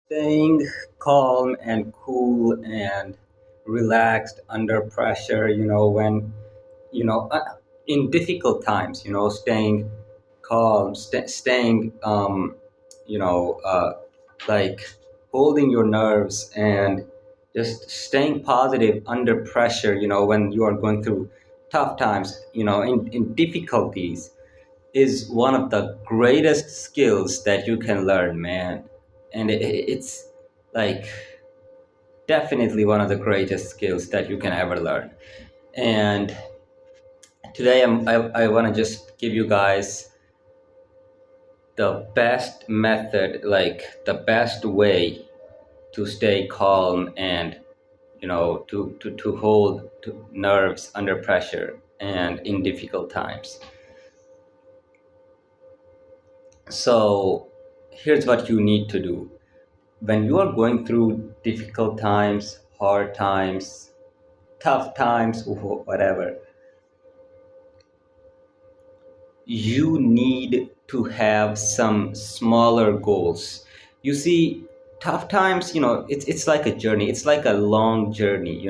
Staying calm and cool and relaxed under pressure, when, you know, uh, in difficult times, staying calm, staying, you know, uh, like holding your nerves and just staying positive under pressure, when you are going through tough times, in difficulties is one of the greatest skills that you can learn, man. And it's like definitely one of the greatest skills that you can ever learn. And today I want to just give you guys the best method, like the best way to stay calm and to hold nerves under pressure and in difficult times. So here's what you need to do when you are going through difficult times, hard times, tough times, whatever. You need to have some smaller goals. You see, tough times, it's like a journey. It's like a long journey,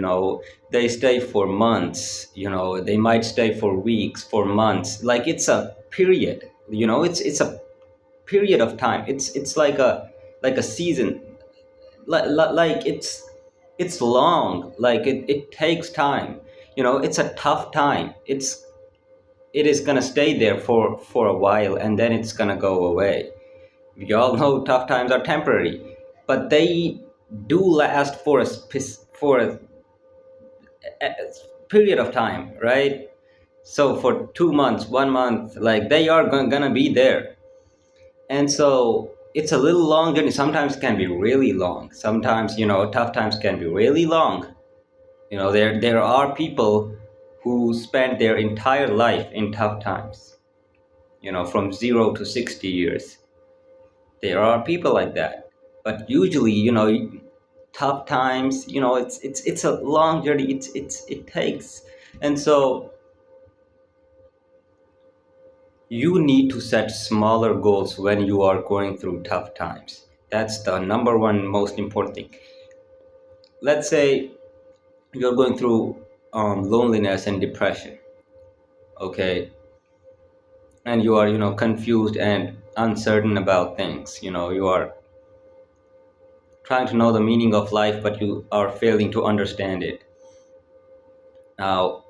They stay for months, they might stay for weeks, for months. Like it's a period, it's a period of time. It's like a season. Like it's long. Like it takes time. It's a tough time. It is gonna stay there for a while, and then it's gonna go away. We all know tough times are temporary, but they do last for a period of time, right? So for 2 months, 1 month, like they are gonna be there. And so it's a little long journey. Sometimes it can be really long. Sometimes, tough times can be really long. There are people who spend their entire life in tough times, from 0 to 60 years. There are people like that. But usually, tough times, it's a long journey. It takes. And so you need to set smaller goals when you are going through tough times. That's the number one most important thing. Let's say you're going through loneliness and depression, okay? And you are, confused and uncertain about things. You are trying to know the meaning of life, but you are failing to understand it. Now,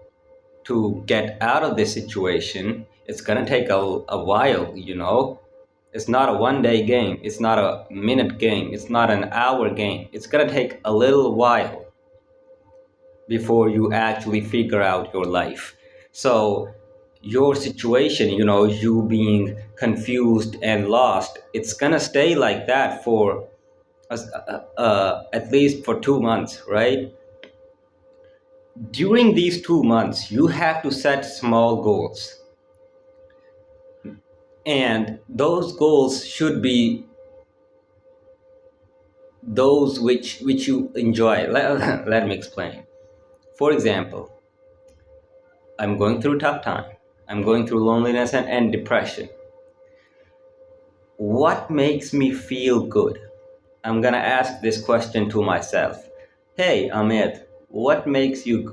to get out of this situation, it's gonna take a while. It's not a 1 day game, it's not a minute game, it's not an hour game. It's gonna take a little while before you actually figure out your life. So your situation, you being confused and lost, it's gonna stay like that for at least for 2 months, right? During these 2 months, you have to set small goals. And those goals should be those which you enjoy. Let me explain. For example, I'm going through a tough time. I'm going through loneliness and depression. What makes me feel good? I'm gonna ask this question to myself. Hey, Amit, what makes you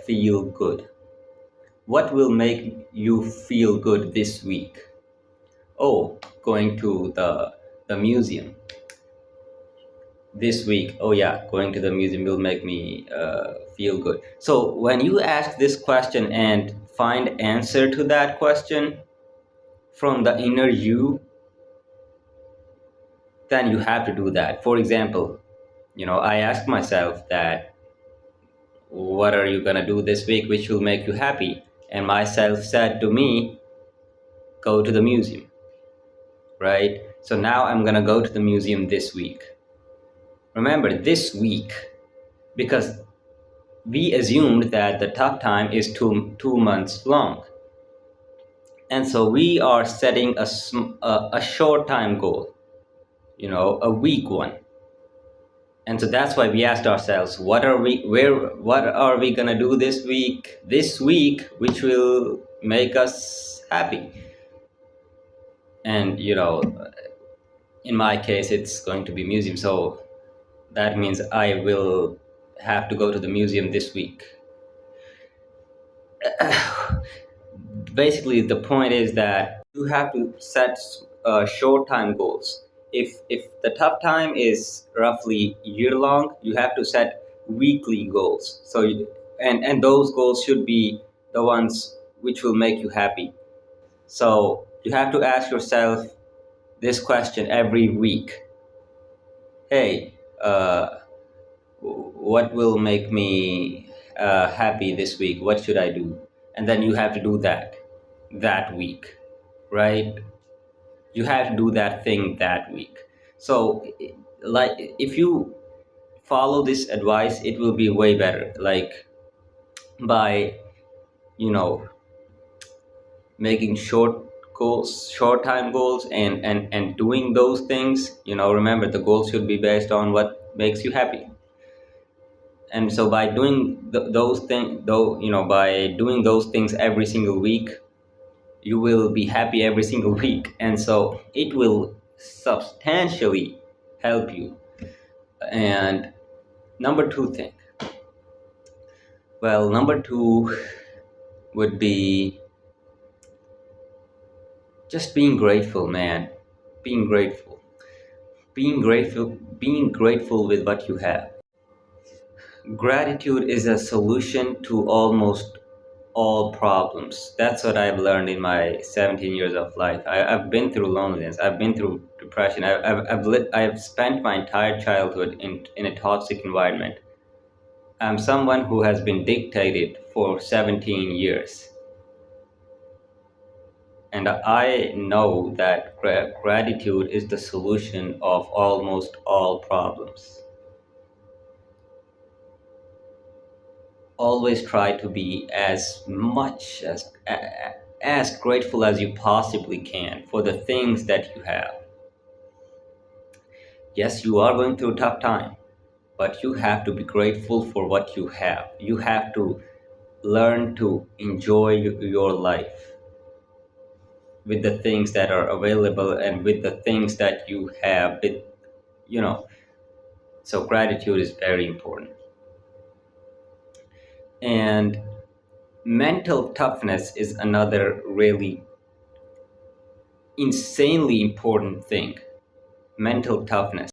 feel good? What will make you feel good this week? Oh, going to the museum this week. Oh yeah, going to the museum will make me feel good. So when you ask this question and find answer to that question from the inner you, then you have to do that. For example, I asked myself that, what are you gonna do this week which will make you happy? And myself said to me, go to the museum, right? So now I'm gonna go to the museum this week. Remember, this week, because we assumed that the tough time is 2 months long. And so we are setting a short time goal, a week one. And so that's why we asked ourselves, what are we gonna do this week, which will make us happy? And In my case, it's going to be museum, so that means I will have to go to the museum this week. Basically, the point is that you have to set short time goals. If the tough time is roughly year long, you have to set weekly goals. And those goals should be the ones which will make you happy. So you have to ask yourself this question every week. Hey, what will make me happy this week? What should I do? And then you have to do that week, right? You have to do that thing that week. So, like, if you follow this advice, it will be way better. Like, by, you know, making short time goals, and doing those things. Remember, the goals should be based on what makes you happy. And so by doing those things, though, by doing those things every single week, you will be happy every single week, and so it will substantially help you. And number two thing, well, number two would be just being grateful, man. Being grateful. Being grateful with what you have. Gratitude is a solution to almost all problems. That's what I've learned in my 17 years of life. I've been through loneliness. I've been through depression. I've spent my entire childhood in a toxic environment. I'm someone who has been dictated for 17 years. And I know that gratitude is the solution of almost all problems. Always try to be as grateful as you possibly can for the things that you have. Yes, you are going through a tough time, but you have to be grateful for what you have. You have to learn to enjoy your life with the things that are available and with the things that you have. You know, so gratitude is very important. And mental toughness is another really insanely important thing. Mental toughness.